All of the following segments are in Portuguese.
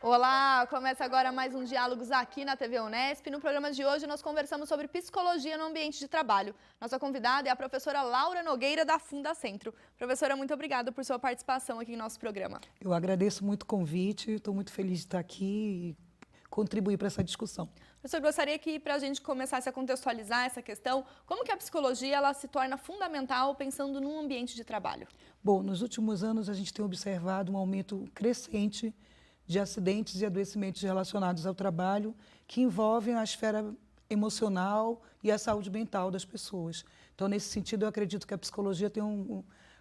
Olá, começa agora mais um Diálogos aqui na TV Unesp. No programa de hoje nós conversamos sobre psicologia no ambiente de trabalho. Nossa convidada é a professora Laura Nogueira, da Fundacentro. Professora, muito obrigada por sua participação aqui em nosso programa. Eu agradeço muito o convite, estou muito feliz de estar aqui e contribuir para essa discussão. Professor, gostaria que, para a gente começasse a contextualizar essa questão, como que a psicologia ela se torna fundamental pensando num ambiente de trabalho? Bom, nos últimos anos a gente tem observado um aumento crescente de acidentes e adoecimentos relacionados ao trabalho que envolvem a esfera emocional e a saúde mental das pessoas. Então, nesse sentido, eu acredito que a psicologia tem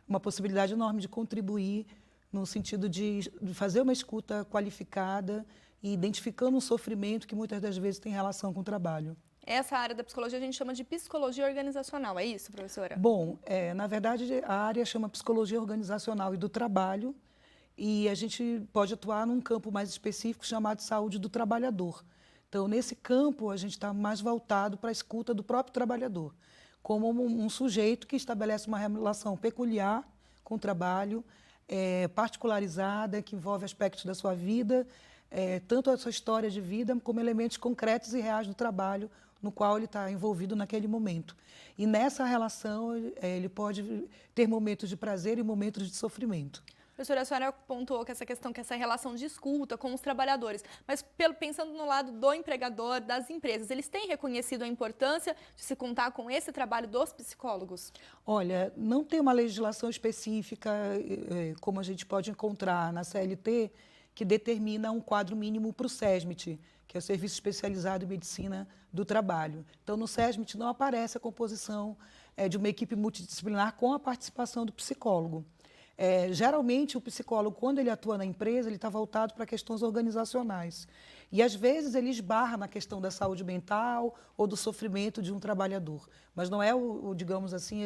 uma possibilidade enorme de contribuir no sentido de fazer uma escuta qualificada e identificando um sofrimento que muitas das vezes tem relação com o trabalho. Essa área da psicologia a gente chama de psicologia organizacional, é isso, professora? Bom, na verdade, a área chama psicologia organizacional e do trabalho, e a gente pode atuar num campo mais específico chamado saúde do trabalhador. Então, nesse campo, a gente está mais voltado para a escuta do próprio trabalhador, como um sujeito que estabelece uma relação peculiar com o trabalho, particularizada, que envolve aspectos da sua vida, tanto a sua história de vida, como elementos concretos e reais do trabalho no qual ele está envolvido naquele momento. E nessa relação, ele pode ter momentos de prazer e momentos de sofrimento. Professora, a senhora pontuou que essa questão, que essa relação de escuta com os trabalhadores, mas pensando no lado do empregador, das empresas, eles têm reconhecido a importância de se contar com esse trabalho dos psicólogos? Olha, não tem uma legislação específica, como a gente pode encontrar na CLT, que determina um quadro mínimo para o SESMIT, que é o Serviço Especializado em Medicina do Trabalho. Então, no SESMIT não aparece a composição de uma equipe multidisciplinar com a participação do psicólogo. Geralmente, o psicólogo, quando ele atua na empresa, ele está voltado para questões organizacionais. E, às vezes, ele esbarra na questão da saúde mental ou do sofrimento de um trabalhador. Mas não é, digamos assim,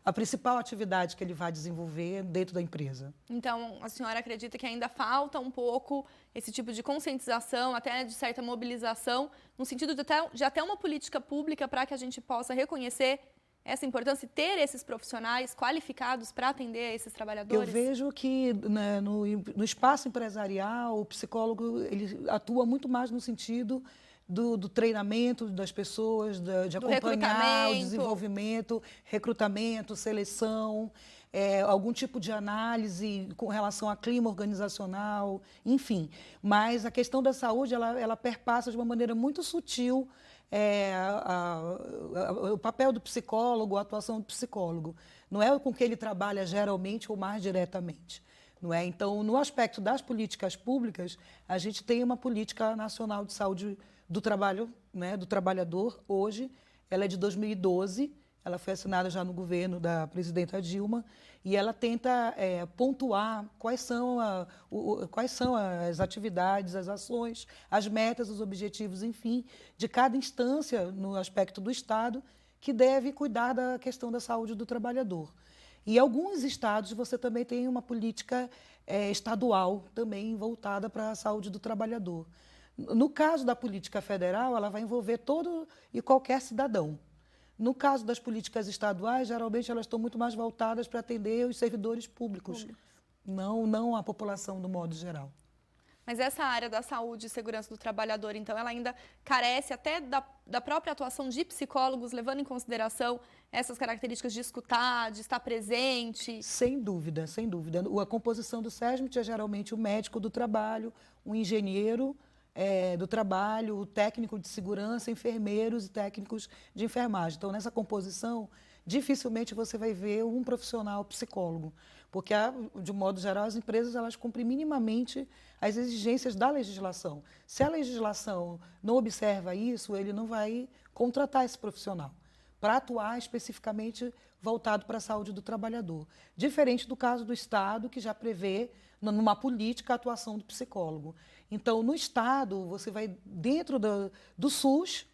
a principal atividade que ele vai desenvolver dentro da empresa. Então, a senhora acredita que ainda falta um pouco esse tipo de conscientização, até de certa mobilização, no sentido de até uma política pública para que a gente possa reconhecer essa importância e ter esses profissionais qualificados para atender esses trabalhadores? Eu vejo que, né, no espaço empresarial, o psicólogo ele atua muito mais no sentido do treinamento das pessoas, de acompanhar o desenvolvimento, recrutamento, seleção, algum tipo de análise com relação a clima organizacional, enfim. Mas a questão da saúde, ela perpassa de uma maneira muito sutil o papel do psicólogo, a atuação do psicólogo. Não é com que ele trabalha geralmente ou mais diretamente. Não é? Então, no aspecto das políticas públicas, a gente tem uma política nacional de saúde do trabalho, né, do trabalhador, hoje. Ela é de 2012, ela foi assinada já no governo da presidenta Dilma, e ela tenta pontuar quais são as atividades, as ações, as metas, os objetivos, enfim, de cada instância no aspecto do Estado que deve cuidar da questão da saúde do trabalhador. E em alguns estados você também tem uma política estadual também voltada para a saúde do trabalhador. No caso da política federal, ela vai envolver todo e qualquer cidadão. No caso das políticas estaduais, geralmente elas estão muito mais voltadas para atender os servidores públicos, não a população do modo geral. Mas essa área da saúde e segurança do trabalhador, então, ela ainda carece até da própria atuação de psicólogos, levando em consideração essas características de escutar, de estar presente? Sem dúvida, sem dúvida. A composição do SESMIT é geralmente o médico do trabalho, o engenheiro do trabalho, o técnico de segurança, enfermeiros e técnicos de enfermagem. Então, nessa composição, dificilmente você vai ver um profissional psicólogo, porque, de um modo geral, as empresas elas cumprem minimamente as exigências da legislação. Se a legislação não observa isso, ele não vai contratar esse profissional para atuar especificamente voltado para a saúde do trabalhador. Diferente do caso do Estado, que já prevê, numa política, a atuação do psicólogo. Então, no Estado, você vai, dentro do SUS,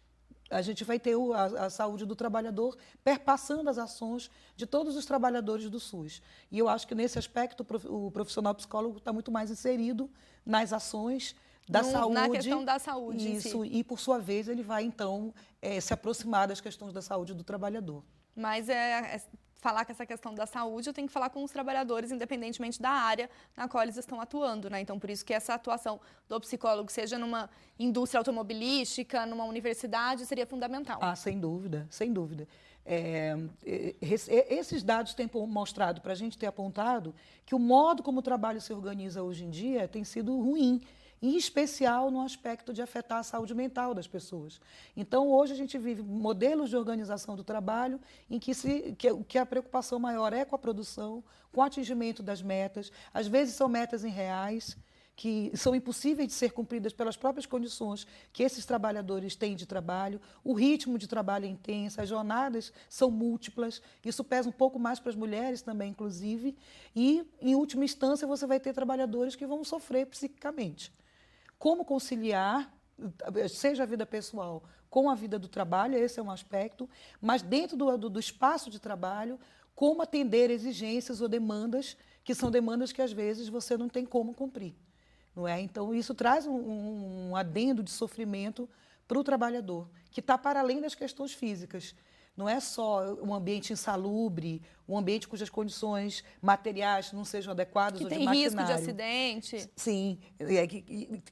a gente vai ter a saúde do trabalhador perpassando as ações de todos os trabalhadores do SUS. E eu acho que, nesse aspecto, o profissional psicólogo está muito mais inserido nas ações da saúde. Na questão da saúde. Isso, e por sua vez ele vai, então, se aproximar das questões da saúde do trabalhador. Mas falar com essa questão da saúde, eu tenho que falar com os trabalhadores, independentemente da área na qual eles estão atuando, né? Então, por isso que essa atuação do psicólogo, seja numa indústria automobilística, numa universidade, seria fundamental. Ah, sem dúvida, sem dúvida. Esses dados têm mostrado, para a gente ter apontado, que o modo como o trabalho se organiza hoje em dia tem sido ruim, em especial no aspecto de afetar a saúde mental das pessoas. Então, hoje a gente vive modelos de organização do trabalho em que a preocupação maior é com a produção, com o atingimento das metas, às vezes são metas irreais, que são impossíveis de ser cumpridas pelas próprias condições que esses trabalhadores têm de trabalho, o ritmo de trabalho é intenso, as jornadas são múltiplas, isso pesa um pouco mais para as mulheres também, inclusive, e, em última instância, você vai ter trabalhadores que vão sofrer psiquicamente. Como conciliar, seja a vida pessoal com a vida do trabalho, esse é um aspecto, mas dentro do espaço de trabalho, como atender exigências ou demandas, que são demandas que às vezes você não tem como cumprir. Não é? Então, isso traz um adendo de sofrimento para o trabalhador, que está para além das questões físicas. Não é só um ambiente insalubre, um ambiente cujas condições materiais não sejam adequadas que ou de maquinário. Tem risco de acidente. Sim,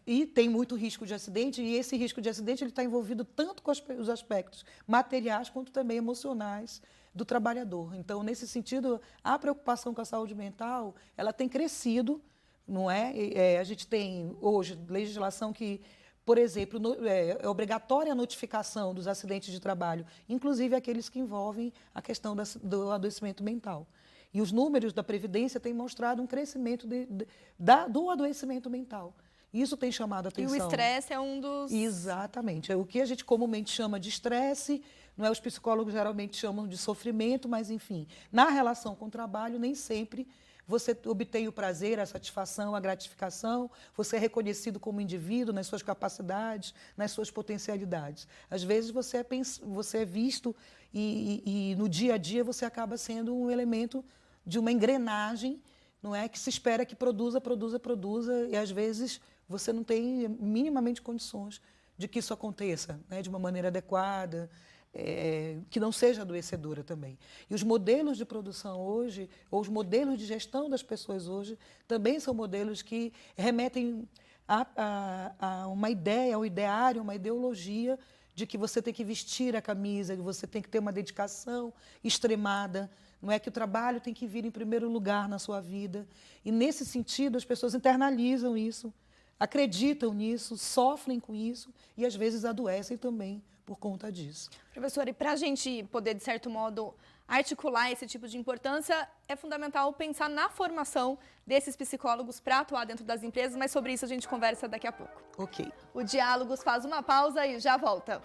e tem muito risco de acidente, e esse risco de acidente está envolvido tanto com os aspectos materiais quanto também emocionais do trabalhador. Então, nesse sentido, a preocupação com a saúde mental, ela tem crescido, não é? A gente tem hoje legislação que, por exemplo, é obrigatória a notificação dos acidentes de trabalho, inclusive aqueles que envolvem a questão do adoecimento mental. E os números da Previdência têm mostrado um crescimento do adoecimento mental. Isso tem chamado a atenção. E o estresse é um dos... Exatamente. É o que a gente comumente chama de estresse, não é? Os psicólogos geralmente chamam de sofrimento, mas, enfim, na relação com o trabalho, nem sempre você obtém o prazer, a satisfação, a gratificação, você é reconhecido como indivíduo nas suas capacidades, nas suas potencialidades. Às vezes você é visto e no dia a dia você acaba sendo um elemento de uma engrenagem, não é? Que se espera que produza, e às vezes você não tem minimamente condições de que isso aconteça, né? De uma maneira adequada, que não seja adoecedora também. E os modelos de produção hoje, ou os modelos de gestão das pessoas hoje, também são modelos que remetem a uma ideia, um ideário, uma ideologia de que você tem que vestir a camisa, que você tem que ter uma dedicação extremada, não é? Que o trabalho tem que vir em primeiro lugar na sua vida. E, nesse sentido, as pessoas internalizam isso, acreditam nisso, sofrem com isso e, às vezes, adoecem também por conta disso. Professora, e para a gente poder, de certo modo, articular esse tipo de importância, é fundamental pensar na formação desses psicólogos para atuar dentro das empresas, mas sobre isso a gente conversa daqui a pouco. Ok. O Diálogos faz uma pausa e já volta.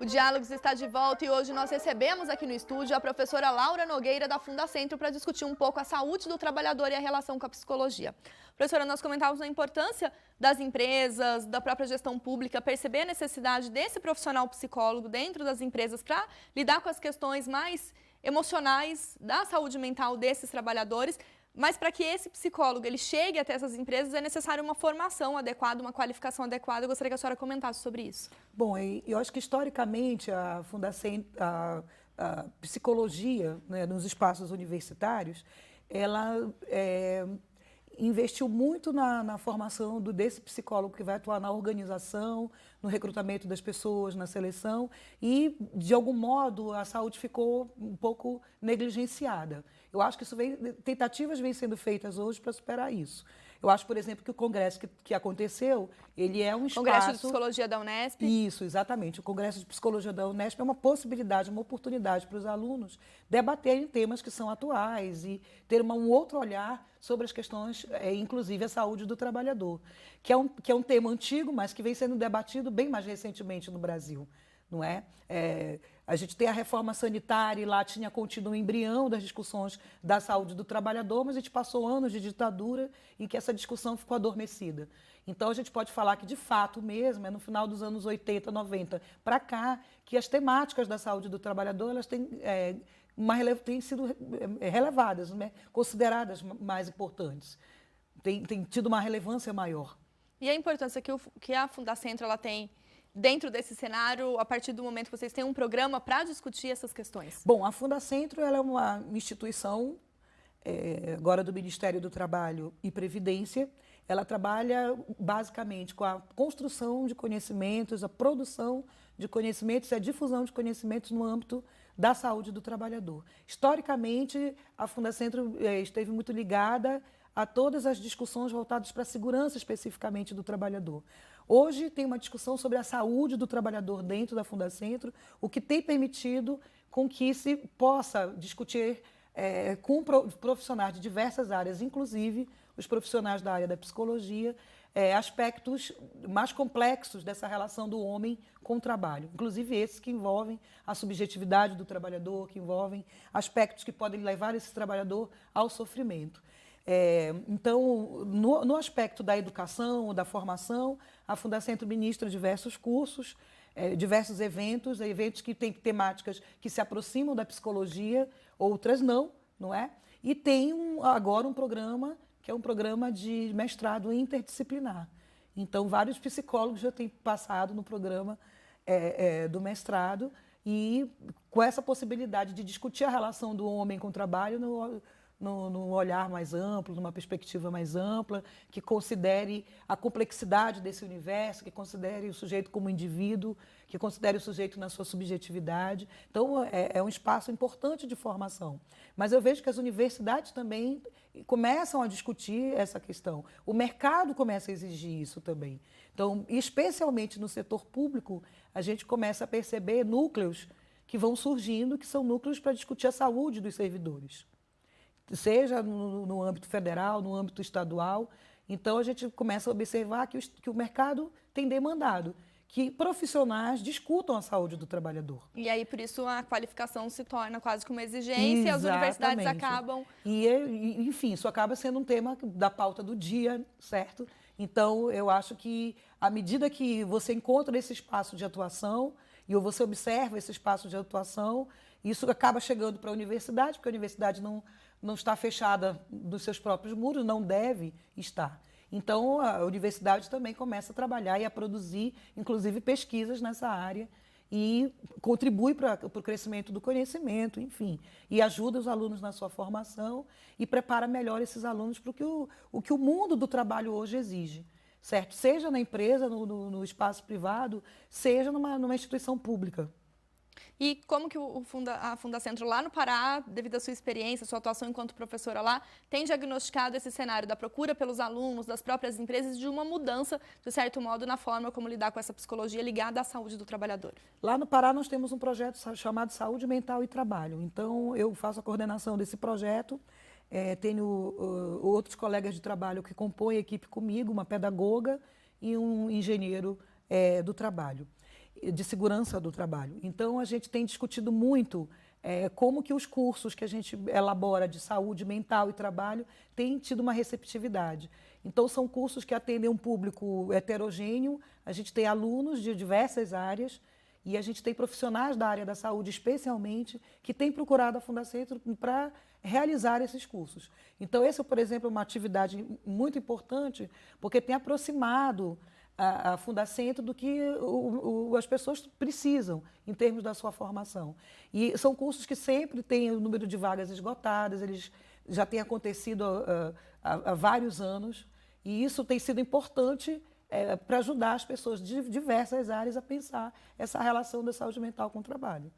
O Diálogos está de volta e hoje nós recebemos aqui no estúdio a professora Laura Nogueira, da Fundacentro, para discutir um pouco a saúde do trabalhador e a relação com a psicologia. Professora, nós comentávamos a importância das empresas, da própria gestão pública, perceber a necessidade desse profissional psicólogo dentro das empresas para lidar com as questões mais emocionais da saúde mental desses trabalhadores. Mas para que esse psicólogo ele chegue até essas empresas é necessária uma formação adequada, uma qualificação adequada. Eu gostaria que a senhora comentasse sobre isso. Bom, eu acho que historicamente a psicologia, né, nos espaços universitários, ela investiu muito na formação desse psicólogo que vai atuar na organização, no recrutamento das pessoas, na seleção e, de algum modo, a saúde ficou um pouco negligenciada. Eu acho que tentativas vêm sendo feitas hoje para superar isso. Eu acho, por exemplo, que o congresso que aconteceu, ele é um espaço... Congresso de Psicologia da Unesp? Isso, exatamente. O Congresso de Psicologia da Unesp é uma possibilidade, uma oportunidade para os alunos debaterem temas que são atuais e ter um outro olhar sobre as questões, inclusive a saúde do trabalhador, que é um tema antigo, mas que vem sendo debatido bem mais recentemente no Brasil. Não é? A gente tem a reforma sanitária e lá tinha contido um embrião das discussões da saúde do trabalhador, mas a gente passou anos de ditadura em que essa discussão ficou adormecida. Então, a gente pode falar que, de fato mesmo, é no final dos anos 80, 90 para cá, que as temáticas da saúde do trabalhador elas têm sido relevadas, né? Consideradas mais importantes. Tem tido uma relevância maior. E a importância que a Fundacentro ela tem dentro desse cenário, a partir do momento que vocês têm um programa para discutir essas questões? Bom, a Fundacentro ela é uma instituição agora do Ministério do Trabalho e Previdência. Ela trabalha basicamente com a construção de conhecimentos, a produção de conhecimentos e a difusão de conhecimentos no âmbito da saúde do trabalhador. Historicamente, a Fundacentro esteve muito ligada a todas as discussões voltadas para a segurança especificamente do trabalhador. Hoje tem uma discussão sobre a saúde do trabalhador dentro da Fundacentro, o que tem permitido com que se possa discutir com profissionais de diversas áreas, inclusive os profissionais da área da psicologia, aspectos mais complexos dessa relação do homem com o trabalho, inclusive esses que envolvem a subjetividade do trabalhador, que envolvem aspectos que podem levar esse trabalhador ao sofrimento. Então, no aspecto da educação, da formação, a Fundacentro ministra diversos cursos, diversos eventos que têm temáticas que se aproximam da psicologia, outras não é? E tem agora um programa que é um programa de mestrado interdisciplinar. Então, vários psicólogos já têm passado no programa do mestrado e com essa possibilidade de discutir a relação do homem com o trabalho num olhar mais amplo, numa perspectiva mais ampla, que considere a complexidade desse universo, que considere o sujeito como indivíduo, que considere o sujeito na sua subjetividade. Então, é um espaço importante de formação. Mas eu vejo que as universidades também começam a discutir essa questão. O mercado começa a exigir isso também. Então, especialmente no setor público, a gente começa a perceber núcleos que vão surgindo, que são núcleos para discutir a saúde dos servidores, seja no âmbito federal, no âmbito estadual. Então, a gente começa a observar que o mercado tem demandado que profissionais discutam a saúde do trabalhador. E aí, por isso, a qualificação se torna quase que uma exigência. Exatamente. E as universidades acabam... Enfim, isso acaba sendo um tema da pauta do dia, certo? Então, eu acho que, à medida que você encontra esse espaço de atuação e você observa esse espaço de atuação, isso acaba chegando para a universidade, porque a universidade não está fechada nos seus próprios muros, não deve estar. Então, a universidade também começa a trabalhar e a produzir, inclusive, pesquisas nessa área e contribui para o crescimento do conhecimento, enfim, e ajuda os alunos na sua formação e prepara melhor esses alunos para o que o mundo do trabalho hoje exige, certo? Seja na empresa, no espaço privado, seja numa instituição pública. E como que a Fundacentro lá no Pará, devido à sua experiência, sua atuação enquanto professora lá, tem diagnosticado esse cenário da procura pelos alunos, das próprias empresas, de uma mudança, de certo modo, na forma como lidar com essa psicologia ligada à saúde do trabalhador? Lá no Pará nós temos um projeto chamado Saúde Mental e Trabalho. Então, eu faço a coordenação desse projeto, tenho outros colegas de trabalho que compõem a equipe comigo, uma pedagoga e um engenheiro do trabalho, de segurança do trabalho. Então, a gente tem discutido muito como que os cursos que a gente elabora de saúde mental e trabalho têm tido uma receptividade. Então, são cursos que atendem um público heterogêneo, a gente tem alunos de diversas áreas e a gente tem profissionais da área da saúde, especialmente, que têm procurado a Fundacentro para realizar esses cursos. Então, essa, por exemplo, é uma atividade muito importante, porque tem aproximado a Fundacentro do que as pessoas precisam em termos da sua formação. E são cursos que sempre têm o número de vagas esgotadas, eles já têm acontecido há vários anos, e isso tem sido importante para ajudar as pessoas de diversas áreas a pensar essa relação da saúde mental com o trabalho.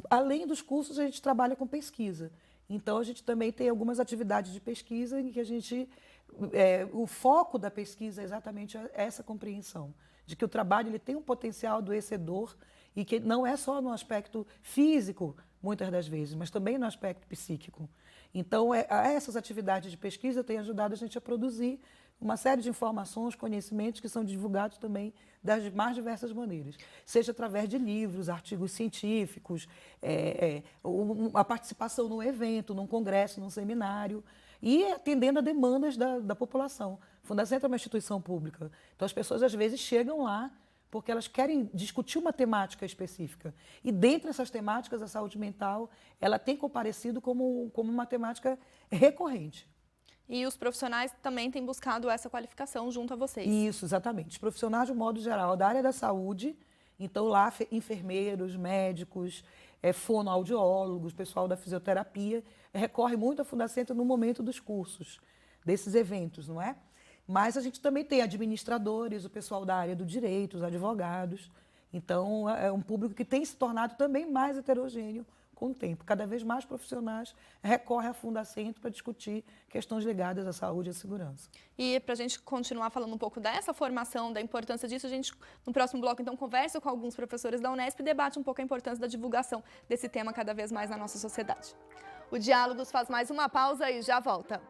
Além dos cursos, a gente trabalha com pesquisa. Então, a gente também tem algumas atividades de pesquisa em que a gente... o foco da pesquisa é exatamente essa compreensão, de que o trabalho ele tem um potencial adoecedor e que não é só no aspecto físico, muitas das vezes, mas também no aspecto psíquico. Então, essas atividades de pesquisa têm ajudado a gente a produzir uma série de informações, conhecimentos que são divulgados também das mais diversas maneiras, seja através de livros, artigos científicos, a participação num evento, num congresso, num seminário, e atendendo a demandas da população. A Fundacentro é uma instituição pública, então as pessoas às vezes chegam lá porque elas querem discutir uma temática específica. E dentre essas temáticas, a saúde mental ela tem comparecido como uma temática recorrente. E os profissionais também têm buscado essa qualificação junto a vocês. Isso, exatamente. Os profissionais, de um modo geral, da área da saúde, então lá enfermeiros, médicos, fonoaudiólogos, pessoal da fisioterapia, recorre muito à Fundacentro no momento dos cursos, desses eventos, não é? Mas a gente também tem administradores, o pessoal da área do direito, os advogados. Então, é um público que tem se tornado também mais heterogêneo com o tempo. Cada vez mais profissionais recorrem à Fundacentro para discutir questões ligadas à saúde e à segurança. E para a gente continuar falando um pouco dessa formação, da importância disso, a gente, no próximo bloco, então, conversa com alguns professores da Unesp e debate um pouco a importância da divulgação desse tema cada vez mais na nossa sociedade. O Diálogos faz mais uma pausa e já volta.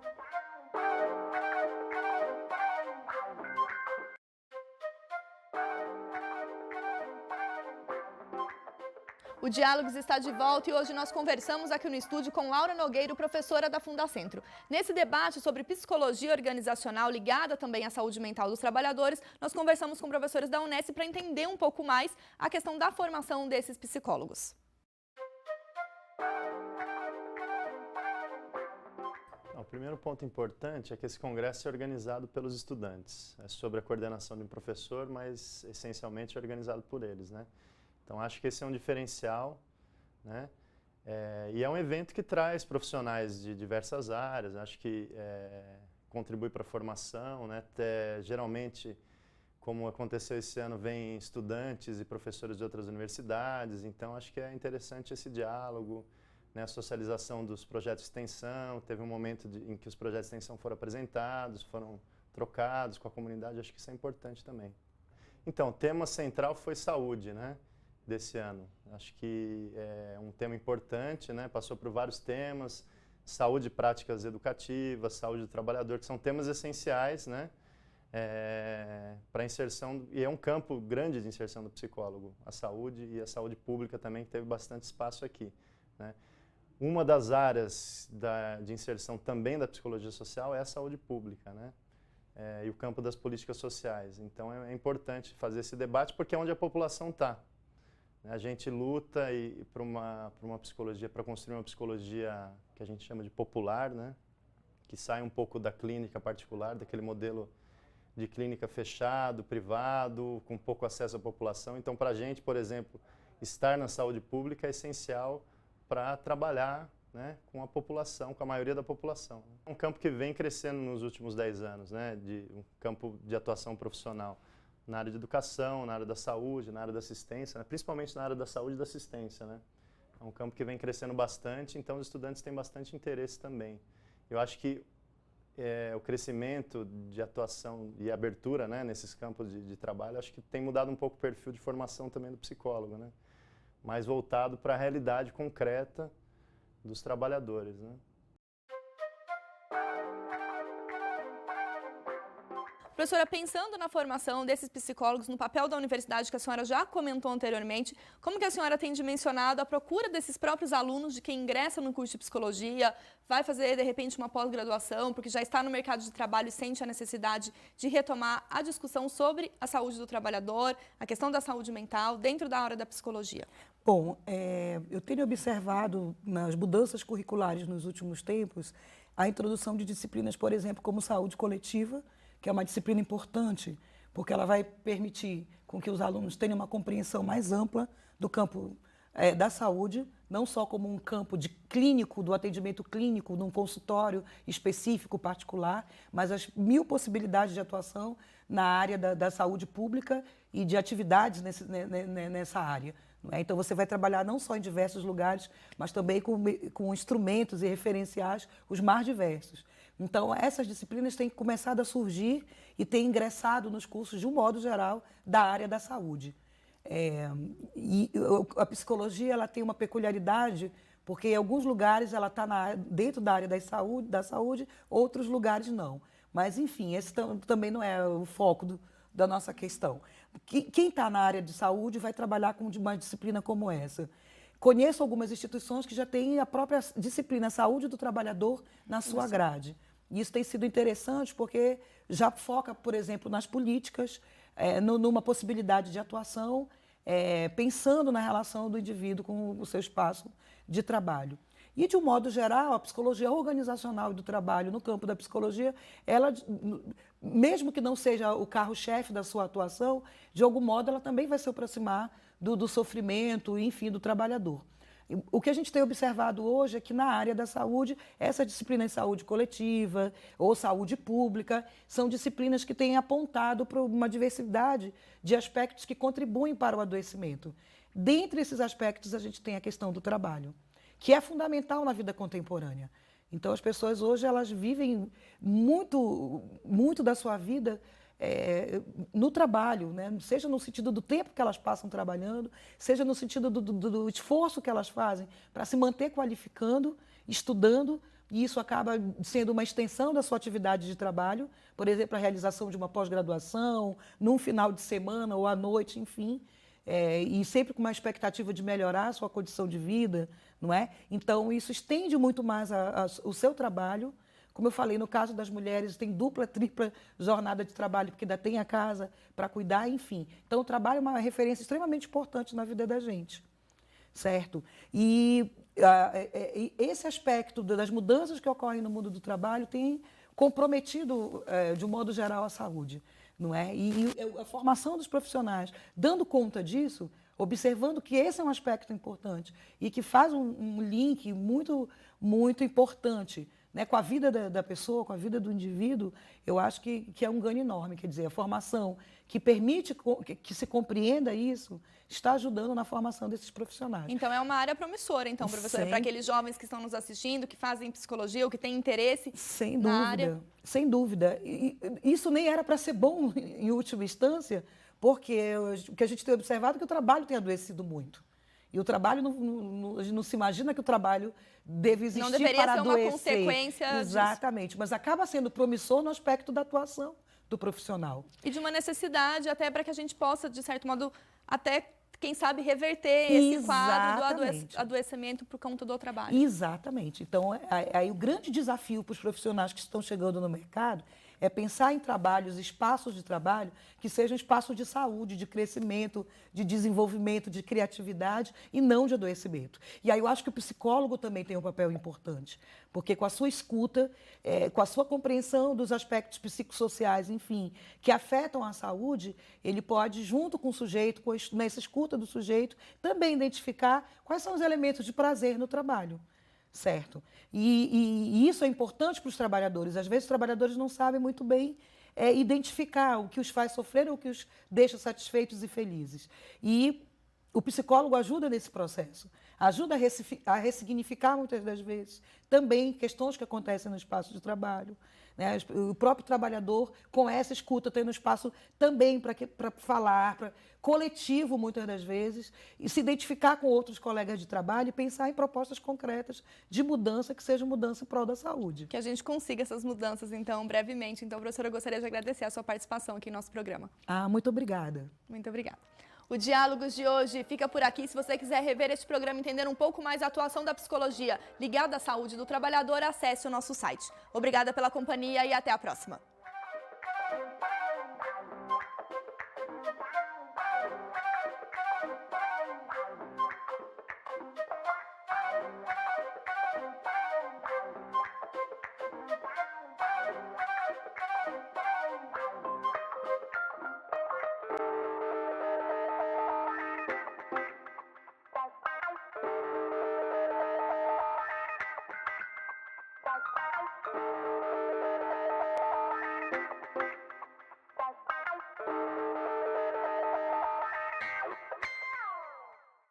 O Diálogos está de volta e hoje nós conversamos aqui no estúdio com Laura Nogueiro, professora da Fundacentro. Nesse debate sobre psicologia organizacional ligada também à saúde mental dos trabalhadores, nós conversamos com professores da Unesp para entender um pouco mais a questão da formação desses psicólogos. O primeiro ponto importante é que esse congresso é organizado pelos estudantes. É sobre a coordenação de um professor, mas essencialmente é organizado por eles, né? Então, acho que esse é um diferencial, né? E é um evento que traz profissionais de diversas áreas, acho que contribui para a formação, né? Geralmente, como aconteceu esse ano, vêm estudantes e professores de outras universidades, então acho que é interessante esse diálogo, né? A socialização dos projetos de extensão, teve um momento em que os projetos de extensão foram apresentados, foram trocados com a comunidade, acho que isso é importante também. Então, o tema central foi saúde, né? Desse ano. Acho que é um tema importante, né? Passou por vários temas, saúde e práticas educativas, saúde do trabalhador, que são temas essenciais, né? Para a inserção, e é um campo grande de inserção do psicólogo, a saúde e a saúde pública também, que teve bastante espaço aqui, né? Uma das áreas de inserção também da psicologia social é a saúde pública, né? E o campo das políticas sociais. Então é importante fazer esse debate porque é onde a população está. A gente luta para uma psicologia, para construir uma psicologia que a gente chama de popular, né? Que sai um pouco da clínica particular, daquele modelo de clínica fechado, privado, com pouco acesso à população. Então, para a gente, por exemplo, estar na saúde pública é essencial para trabalhar, né, com a população, com a maioria da população. É um campo que vem crescendo nos últimos 10 anos, né? Um campo de atuação profissional. Na área de educação, na área da saúde, na área da assistência, né? Principalmente na área da saúde e da assistência, né? É um campo que vem crescendo bastante, então os estudantes têm bastante interesse também. Eu acho que o crescimento de atuação e abertura, né, nesses campos de trabalho, acho que tem mudado um pouco o perfil de formação também do psicólogo, né? Mais voltado para a realidade concreta dos trabalhadores, né? Professora, pensando na formação desses psicólogos, no papel da universidade que a senhora já comentou anteriormente, como que a senhora tem dimensionado a procura desses próprios alunos de quem ingressa no curso de psicologia, vai fazer, de repente, uma pós-graduação, porque já está no mercado de trabalho e sente a necessidade de retomar a discussão sobre a saúde do trabalhador, a questão da saúde mental, dentro da área da psicologia? Bom, eu tenho observado nas mudanças curriculares nos últimos tempos a introdução de disciplinas, por exemplo, como saúde coletiva, que é uma disciplina importante, porque ela vai permitir com que os alunos tenham uma compreensão mais ampla do campo da saúde, não só como um campo de clínico, do atendimento clínico, num consultório específico, particular, mas as 1000 possibilidades de atuação na área da saúde pública e de atividades nessa área. Então, você vai trabalhar não só em diversos lugares, mas também com instrumentos e referenciais os mais diversos. Então, essas disciplinas têm começado a surgir e têm ingressado nos cursos, de um modo geral, da área da saúde. E a psicologia ela tem uma peculiaridade, porque em alguns lugares ela está dentro da área da saúde, outros lugares não. Mas, enfim, esse também não é o foco da nossa questão. Quem está na área de saúde vai trabalhar com uma disciplina como essa. Conheço algumas instituições que já têm a própria disciplina Saúde do Trabalhador na sua grade. E isso tem sido interessante porque já foca, por exemplo, nas políticas, numa possibilidade de atuação, pensando na relação do indivíduo com o seu espaço de trabalho. E, de um modo geral, a psicologia organizacional e do trabalho no campo da psicologia, ela, mesmo que não seja o carro-chefe da sua atuação, de algum modo ela também vai se aproximar do sofrimento, enfim, do trabalhador. O que a gente tem observado hoje é que na área da saúde, essa disciplina em saúde coletiva ou saúde pública são disciplinas que têm apontado para uma diversidade de aspectos que contribuem para o adoecimento. Dentre esses aspectos, a gente tem a questão do trabalho, que é fundamental na vida contemporânea. Então, as pessoas hoje elas vivem muito da sua vida no trabalho, né? Seja no sentido do tempo que elas passam trabalhando, seja no sentido do esforço que elas fazem para se manter qualificando, estudando, e isso acaba sendo uma extensão da sua atividade de trabalho, por exemplo, a realização de uma pós-graduação, num final de semana ou à noite, enfim, e sempre com uma expectativa de melhorar a sua condição de vida, não é? Então, isso estende muito mais o seu trabalho. Como eu falei, no caso das mulheres, tem dupla, tripla jornada de trabalho, porque ainda tem a casa para cuidar, enfim. Então, o trabalho é uma referência extremamente importante na vida da gente, certo? E esse aspecto das mudanças que ocorrem no mundo do trabalho tem comprometido, de um modo geral, a saúde, não é? E a formação dos profissionais, dando conta disso, observando que esse é um aspecto importante e que faz um link muito importante, né, com a vida da pessoa, com a vida do indivíduo, eu acho que é um ganho enorme. Quer dizer, a formação que permite que se compreenda isso está ajudando na formação desses profissionais. Então, é uma área promissora, então, professora, para aqueles jovens que estão nos assistindo, que fazem psicologia ou que têm interesse na área. Sem dúvida. E isso nem era para ser bom, em última instância, porque o que a gente tem observado é que o trabalho tem adoecido muito. E o trabalho, não se imagina que o trabalho deve existir para adoecer. Não deveria ser uma consequência Exatamente, disso. Mas acaba sendo promissor no aspecto da atuação do profissional. E de uma necessidade até para que a gente possa, de certo modo, até, quem sabe, reverter esse quadro do adoecimento por conta do trabalho. Exatamente. Então, aí o grande desafio para os profissionais que estão chegando no mercado é pensar em trabalhos, espaços de trabalho que sejam espaços de saúde, de crescimento, de desenvolvimento, de criatividade e não de adoecimento. E aí eu acho que o psicólogo também tem um papel importante, porque com a sua escuta, com a sua compreensão dos aspectos psicossociais, enfim, que afetam a saúde, ele pode, junto com o sujeito, nessa escuta do sujeito, também identificar quais são os elementos de prazer no trabalho. Certo? E isso é importante para os trabalhadores. Às vezes, os trabalhadores não sabem muito bem identificar o que os faz sofrer ou o que os deixa satisfeitos e felizes. E o psicólogo ajuda nesse processo, ajuda a ressignificar, muitas das vezes, também questões que acontecem no espaço de trabalho. Né? O próprio trabalhador, com essa escuta, tem um espaço também para falar, coletivo, muitas das vezes, e se identificar com outros colegas de trabalho e pensar em propostas concretas de mudança, que seja mudança em prol da saúde. Que a gente consiga essas mudanças, então, brevemente. Então, professora, eu gostaria de agradecer a sua participação aqui no nosso programa. Muito obrigada. Muito obrigada. O Diálogos de hoje fica por aqui. Se você quiser rever este programa e entender um pouco mais a atuação da psicologia ligada à saúde do trabalhador, acesse o nosso site. Obrigada pela companhia e até a próxima. Bye.